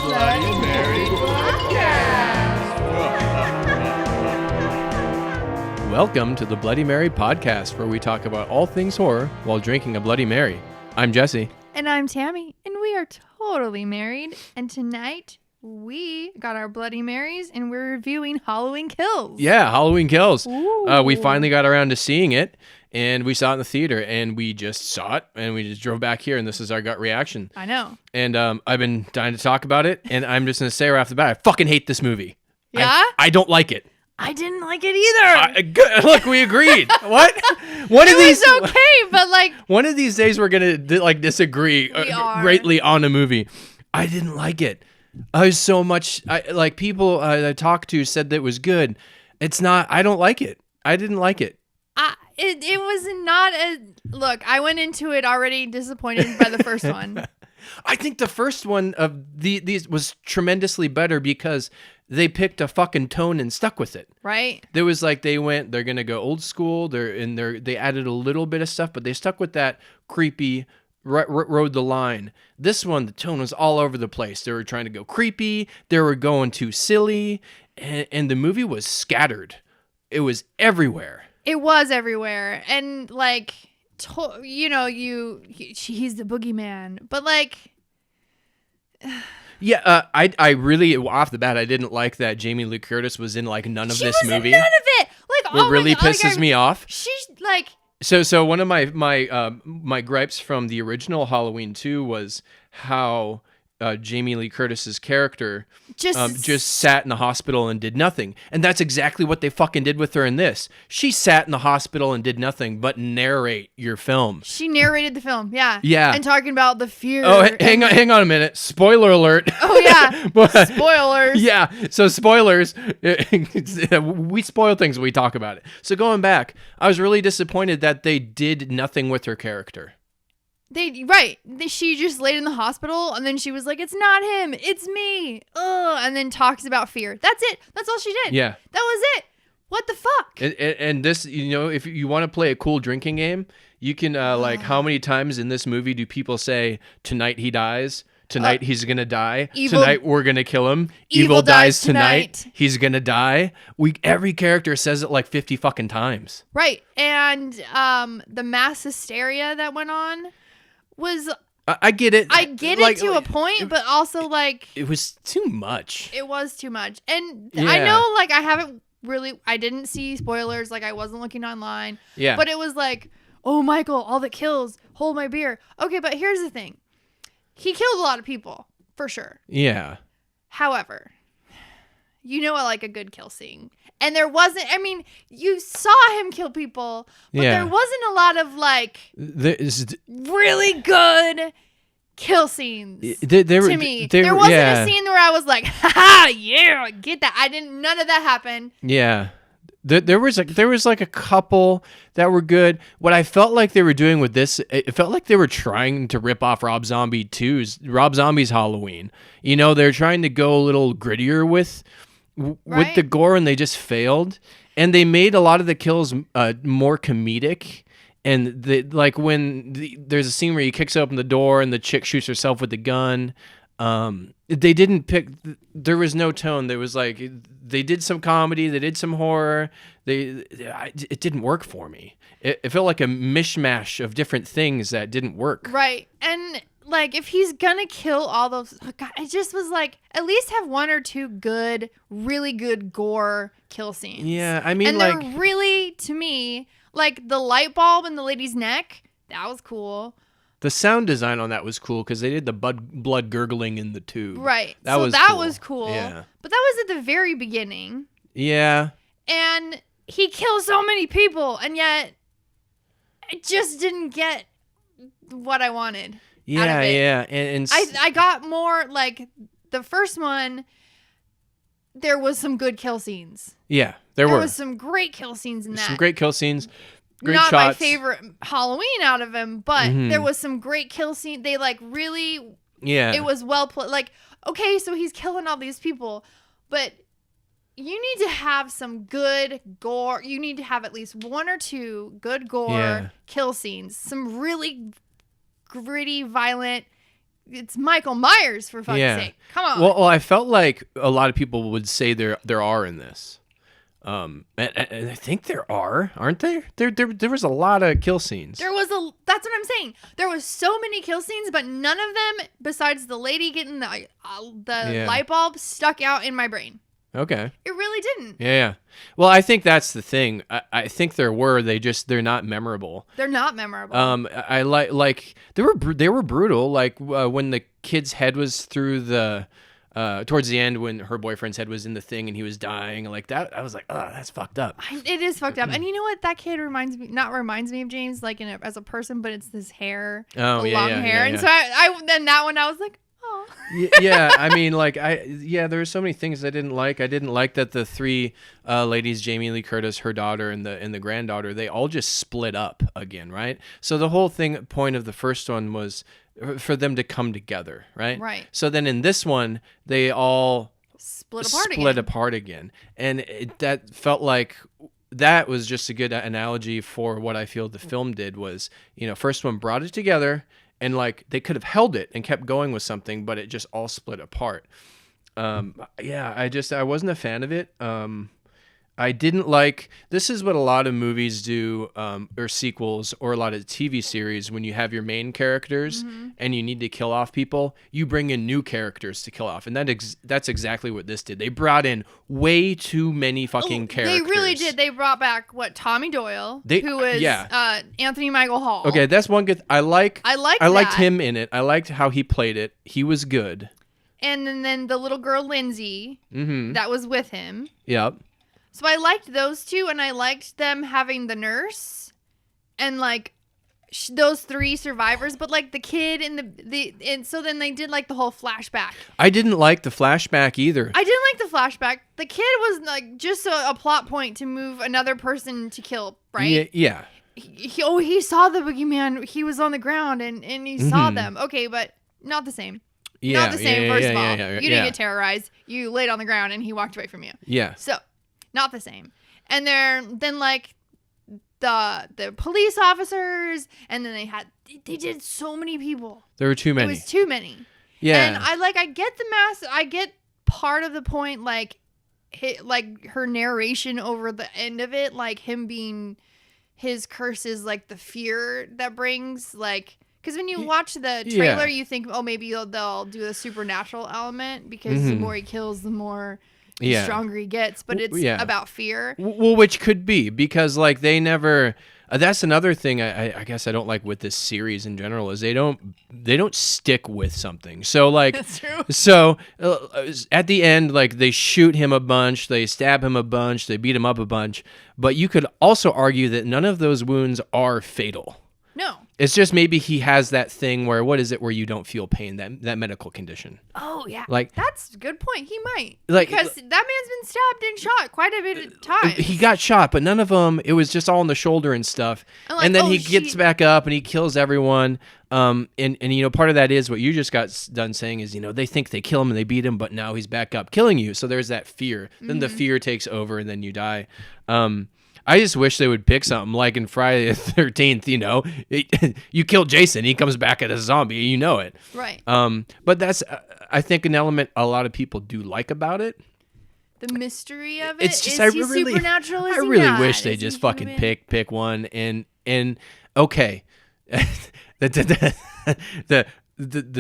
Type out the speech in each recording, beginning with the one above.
Bloody Mary Podcast. Welcome to the Bloody Mary Podcast, where we talk about all things horror while drinking a Bloody Mary. I'm Jesse. And I'm Tami, and we are totally married. And tonight, we got our Bloody Marys, and we're reviewing Halloween Kills. Yeah, Halloween Kills. We finally got around to seeing it, and we saw it in the theater, and we just saw it, and we just drove back here, and this is our gut reaction. I know. And I've been dying to talk about it, and I'm just going to say right off the bat, I fucking hate this movie. Yeah? I don't like it. I didn't like it either. Good. Look, we agreed. What? It was okay, but like... One of these days we're going to disagree greatly on a movie. I didn't like it. I was so much... people I talked to said that it was good. It's not... I don't like it. I didn't like it. It was not a... Look, I went into it already disappointed by the first one. I think the first one of these was tremendously better because they picked a fucking tone and stuck with it. Right. There was they're going to go old school. They added a little bit of stuff, but they stuck with that creepy, rode the line. This one, the tone was all over the place. They were trying to go creepy. They were going too silly. And the movie was scattered. It was everywhere. It was everywhere. And like... he's the boogeyman, but like, yeah, I really off the bat I didn't like that Jamie Lee Curtis was in like none of this movie. None of it. Like, what really pisses me off. She's like, so one of my gripes from the original Halloween 2 was how Jamie Lee Curtis's character just sat in the hospital and did nothing. And that's exactly what they fucking did with her in this. She sat in the hospital and did nothing but narrate your film. She narrated the film, yeah. Yeah. And talking about the fear. Oh, hang on a minute. Spoiler alert. Oh, yeah. Spoilers. Yeah. So spoilers. We spoil things when we talk about it. So going back, I was really disappointed that they did nothing with her character. She just laid in the hospital, and then she was like, "It's not him, it's me." And then talks about fear. That's it. That's all she did. Yeah, that was it. What the fuck? And this, if you want to play a cool drinking game, you can how many times in this movie do people say, "Tonight he dies. Tonight he's gonna die. Tonight we're gonna kill him. Evil dies tonight. He's gonna die." Every character says it like 50 fucking times. Right, and the mass hysteria that went on. I get it. I get it to a point, but also like it was too much. It was too much, and yeah. I know I didn't see spoilers. Like I wasn't looking online. Yeah. But it was like, oh, Michael, all that kills. Hold my beer. Okay, but here's the thing. He killed a lot of people for sure. Yeah. However, I like a good kill scene. And there wasn't, you saw him kill people, but there wasn't a lot of really good kill scenes to me. There wasn't a scene where I was like, haha, yeah, get that. None of that happened. Yeah. There was a couple that were good. What I felt like they were doing with this, it felt like they were trying to rip off Rob Zombie's Halloween. They're trying to go a little grittier with the gore, and they just failed. And they made a lot of the kills more comedic. And there's a scene where he kicks open the door and the chick shoots herself with the gun. They didn't pick. There was no tone. There was they did some comedy, they did some horror. It didn't work for me. It felt like a mishmash of different things that didn't work. Right, and. If he's gonna kill all those, God, it just was at least have one or two really good gore kill scenes. Yeah, and they're really, to me, the light bulb in the lady's neck, that was cool. The sound design on that was cool because they did the blood gurgling in the tube. Right, that was cool. Yeah. But that was at the very beginning. Yeah. And he kills so many people, and yet I just didn't get what I wanted. Yeah, yeah. And I got more the first one, there was some good kill scenes. Yeah, there was some great kill scenes in that. Some great kill scenes. Great Not shots. My favorite Halloween out of him, but there was some great kill scenes. They really... Yeah. It was well played. Okay, so he's killing all these people, but you need to have some good gore. You need to have at least one or two good gore kill scenes. Some really gritty, violent it's Michael Myers, for fuck's sake. Come on. Well, I felt like a lot of people would say there are in this. And I think there are, aren't there? There was a lot of kill scenes. That's what I'm saying. There was so many kill scenes, but none of them, besides the lady getting the light bulb, stuck out in my brain. Okay. It really didn't. Yeah. Well, I think that's the thing. I think they're not memorable. They're not memorable. I like they were brutal. Like when the kid's head was through the towards the end when her boyfriend's head was in the thing and he was dying like that. I was like, oh, that's fucked up. It is fucked up. And you know what? That kid reminds me of James, like as a person, but it's this hair, long hair. And so then that one I was like, oh. Yeah, I mean, like there were so many things I didn't like. I didn't like that the three ladies, Jamie Lee Curtis, her daughter, and the granddaughter, they all just split up again, right? So the whole point of the first one was for them to come together, right? Right. So then in this one, they all split apart again, and that felt like that was just a good analogy for what I feel the film did was, first one brought it together. And like they could have held it and kept going with something, but it just all split apart. I wasn't a fan of it. I didn't like, this is what a lot of movies do, or sequels, or a lot of TV series, when you have your main characters and you need to kill off people, you bring in new characters to kill off. And that's exactly what this did. They brought in way too many fucking characters. They really did. They brought back, Tommy Doyle, who was Anthony Michael Hall. Okay, that's one good, I liked that. him in it. I liked how he played it. He was good. And then the little girl, Lindsay, that was with him. Yep. So I liked those two, and I liked them having the nurse and like those three survivors, but like the kid and so then they did like the whole flashback. I didn't like the flashback either. I didn't like the flashback. The kid was like just a plot point to move another person to kill, right? Yeah. He saw the boogeyman. He was on the ground and he saw them. Okay, but not the same. Yeah, not the same. First of all, you didn't get terrorized. You laid on the ground and he walked away from you. Yeah. So. Not the same. And then like the police officers, and then they did so many people. There were too many. It was too many. Yeah. And I get the I get part of the point, like her narration over the end of it, like him being his curse is like the fear that brings, like, because when you watch the trailer, you think, oh, maybe they'll do a supernatural element because the more he kills, the more the stronger he gets, but it's about fear. Well, which could be, because like they never that's another thing I guess I don't like with this series in general, is they don't stick with something. So like that's true. So at the end, like they shoot him a bunch, they stab him a bunch, they beat him up a bunch, but you could also argue that none of those wounds are fatal. No. It's just maybe he has that thing where, what is it where you don't feel pain, that medical condition. Oh, yeah. Like, that's a good point. He might. Like, because that man's been stabbed and shot quite a bit of times. He got shot, but none of them, it was just all in the shoulder and stuff. And then he gets back up and he kills everyone. And part of that is what you just got done saying is, they think they kill him and they beat him, but now he's back up killing you. So there's that fear. Then the fear takes over and then you die. I just wish they would pick something like in Friday the 13th, you kill Jason, he comes back as a zombie, you know it. Right. But that's, I think, an element a lot of people do like about it. The mystery of it. It's just, is he supernatural? I really wish they just fucking pick one and okay. the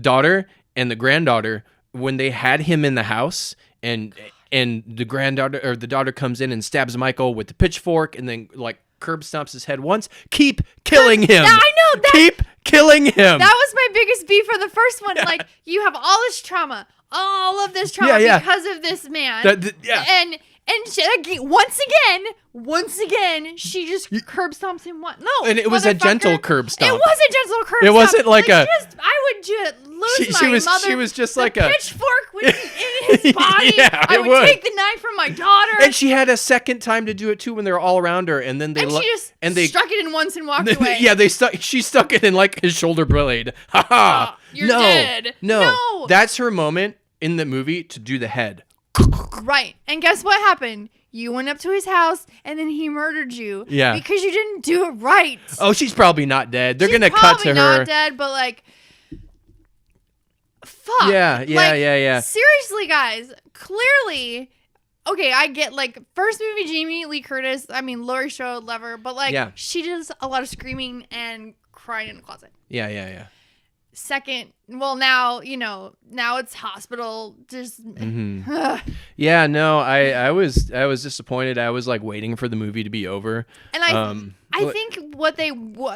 daughter and the granddaughter, when they had him in the house and the granddaughter or the daughter comes in and stabs Michael with the pitchfork and then like curb stomps his head once. Keep killing him. I know. Keep killing him. That was my biggest beef for the first one. Yeah. Like, you have all this trauma, because of this man. And she, once again, she just curb stomps him. What? No, and it was a gentle curb stomp. It was a gentle curb stomp. It wasn't like a. I would just lose my mother. She was just like a pitchfork in his body. Yeah, I would take the knife from my daughter. And she had a second time to do it too when they were all around her, and then they struck it in once and walked away. Yeah, she stuck it in like his shoulder blade. Ha ha! You're dead. No, that's her moment in the movie to do the head. Right. And guess what happened? You went up to his house and then he murdered you. Yeah. Because you didn't do it right. Oh, she's probably not dead. They're going to cut to her. She's probably not dead, but like, fuck. Yeah. Seriously, guys. Clearly, okay, I get, like, first movie, Jamie Lee Curtis. I mean, Laurie Strode, love her. But, like, she does a lot of screaming and crying in the closet. Yeah. Second, well, now it's hospital. Just yeah, no, I was disappointed. I was like waiting for the movie to be over. And I think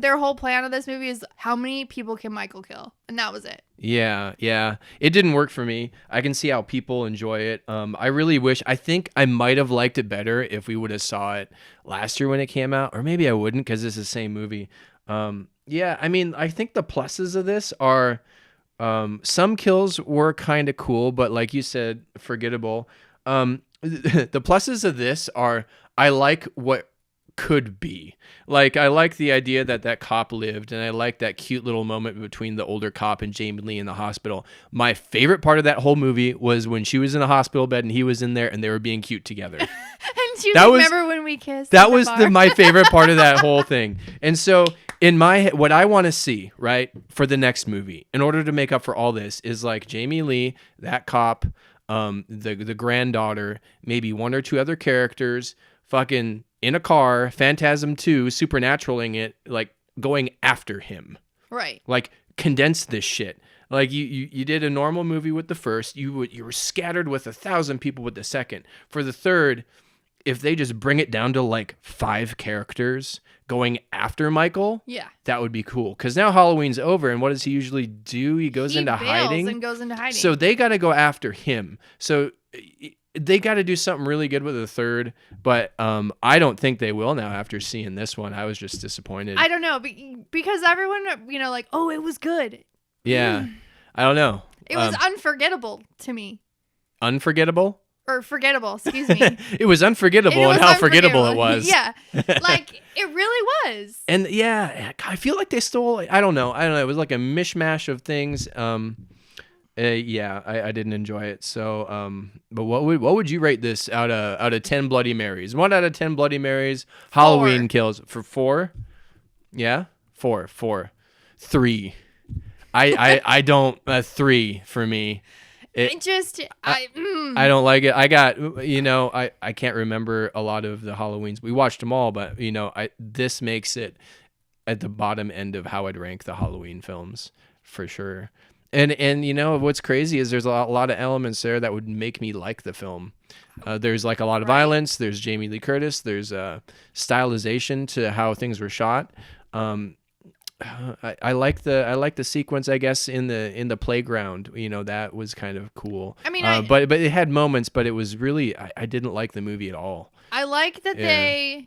their whole plan of this movie is how many people can Michael kill, and that was it. Yeah, it didn't work for me. I can see how people enjoy it. I really wish. I think I might have liked it better if we would have saw it last year when it came out, or maybe I wouldn't because it's the same movie. Yeah, I mean, I think the pluses of this are some kills were kind of cool, but like you said, forgettable. The pluses of this are I like what could be. Like, I like the idea that cop lived, and I like that cute little moment between the older cop and Jamie Lee in the hospital. My favorite part of that whole movie was when she was in a hospital bed and he was in there and they were being cute together. And she remember when we kissed? That was my favorite part of that whole thing. And so in my head, what I want to see, right, for the next movie, in order to make up for all this, is like Jamie Lee, that cop, the granddaughter, maybe one or two other characters, fucking in a car, Phantasm 2, supernaturaling it, like going after him. Right. Like, condense this shit. Like, you did a normal movie with the first, you were scattered with 1,000 people with the second. For the third, if they just bring it down to like 5 characters going after Michael, that would be cool. Because now Halloween's over, and what does he usually do? He goes into hiding. And goes into hiding. So they got to go after him. So they got to do something really good with the third, but I don't think they will now after seeing this one. I was just disappointed. I don't know, because everyone, like, oh, it was good. Yeah. I don't know. It was unforgettable to me. Unforgettable? Or forgettable, excuse me. It was unforgettable and how forgettable it was. Yeah. Like, it really was. And yeah, I feel like they stole, I don't know. It was like a mishmash of things. Yeah, I didn't enjoy it. So, but what would you rate this out of 10 Bloody Marys? 1 out of 10 Bloody Marys. Halloween kills for 4. Yeah, 4. 3. I don't 3 for me. I don't like it. I got I can't remember a lot of the Halloweens. We watched them all, but this makes it at the bottom end of how I'd rank the Halloween films for sure. And what's crazy is there's a lot of elements there that would make me like the film. There's like a lot of violence. There's Jamie Lee Curtis. There's stylization to how things were shot. I like the sequence, I guess, in the playground. That was kind of cool. I mean, but it had moments, but it was really I didn't like the movie at all. I like that they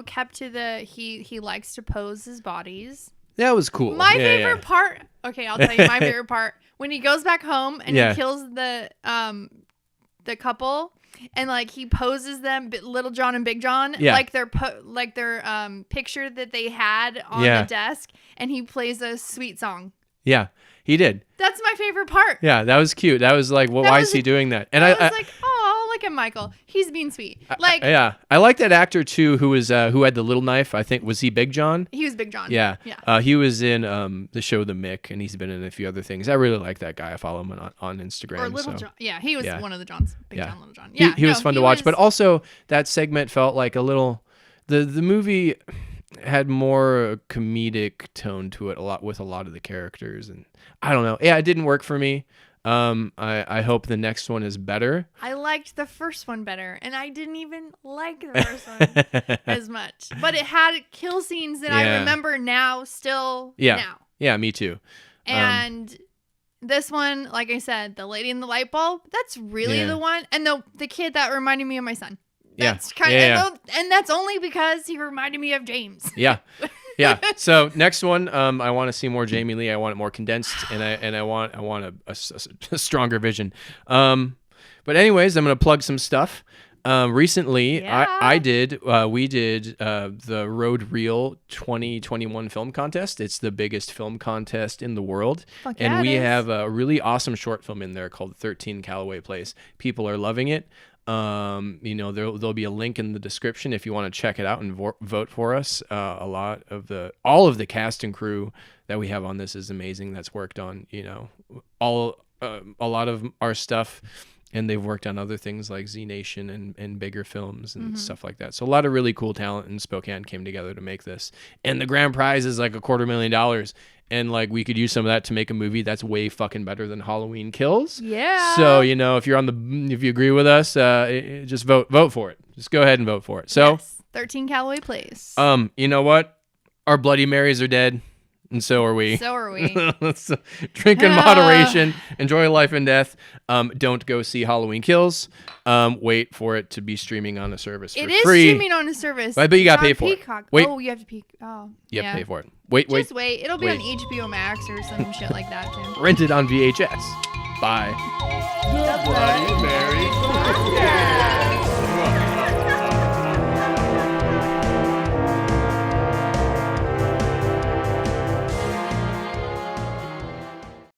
kept to the he likes to pose his bodies. That was cool. My favorite part. Okay, I'll tell you my favorite part when he goes back home and he kills the couple. And like he poses them, Little John and Big John, like their picture that they had on the desk, and he plays a sweet song. Yeah, he did. That's my favorite part. Yeah, that was cute. That was like, why is he doing that? And I was like, oh, look at Michael. He's being sweet. Like, I like that actor too, who had the little knife. I think was he Big John? He was Big John. Yeah. He was in the show The Mick, and he's been in a few other things. I really like that guy. I follow him on Instagram. Or Little John. Yeah, he was one of the Johns. Big John, Little John. Yeah, he was fun to watch. But also that segment felt like a little. The movie had more comedic tone to it with a lot of the characters, and I don't know. Yeah, it didn't work for me. I hope the next one is better. I liked the first one better, and I didn't even like the first one as much. But it had kill scenes that I remember now, still now. Yeah, me too. And this one, like I said, the lady in the light bulb, that's really the one. And the kid that reminded me of my son. That's and that's only because he reminded me of James. Yeah. So next one, I want to see more Jamie Lee. I want it more condensed, and I want a stronger vision. But anyways, I'm gonna plug some stuff. Recently, we did the Road Reel 2021 film contest. It's the biggest film contest in the world, and we have a really awesome short film in there called 13 Callaway Place. People are loving it. There'll be a link in the description if you want to check it out and vote for us. All of the cast and crew that we have on this is amazing. That's worked on, a lot of our stuff, and they've worked on other things like Z Nation and bigger films and stuff like that. So a lot of really cool talent in Spokane came together to make this. And the grand prize is like $250,000. And like we could use some of that to make a movie that's way fucking better than Halloween Kills. Yeah. So, if you agree with us, just vote for it. Just go ahead and vote for it. So, yes, 13 Callaway Place. You know what? Our Bloody Marys are dead. And so are we. Let's drink in moderation. Enjoy life and death. Don't go see Halloween Kills. Wait for it to be streaming on a service for free. It is streaming on a service. But you got to pay for Peacock. it. Wait. Oh, you have to pay. Oh, you have to pay for it. Wait. Just wait. It'll be on HBO Max or some shit like that, too. Rent it on VHS. Bye. The Bloody Mary Podcast.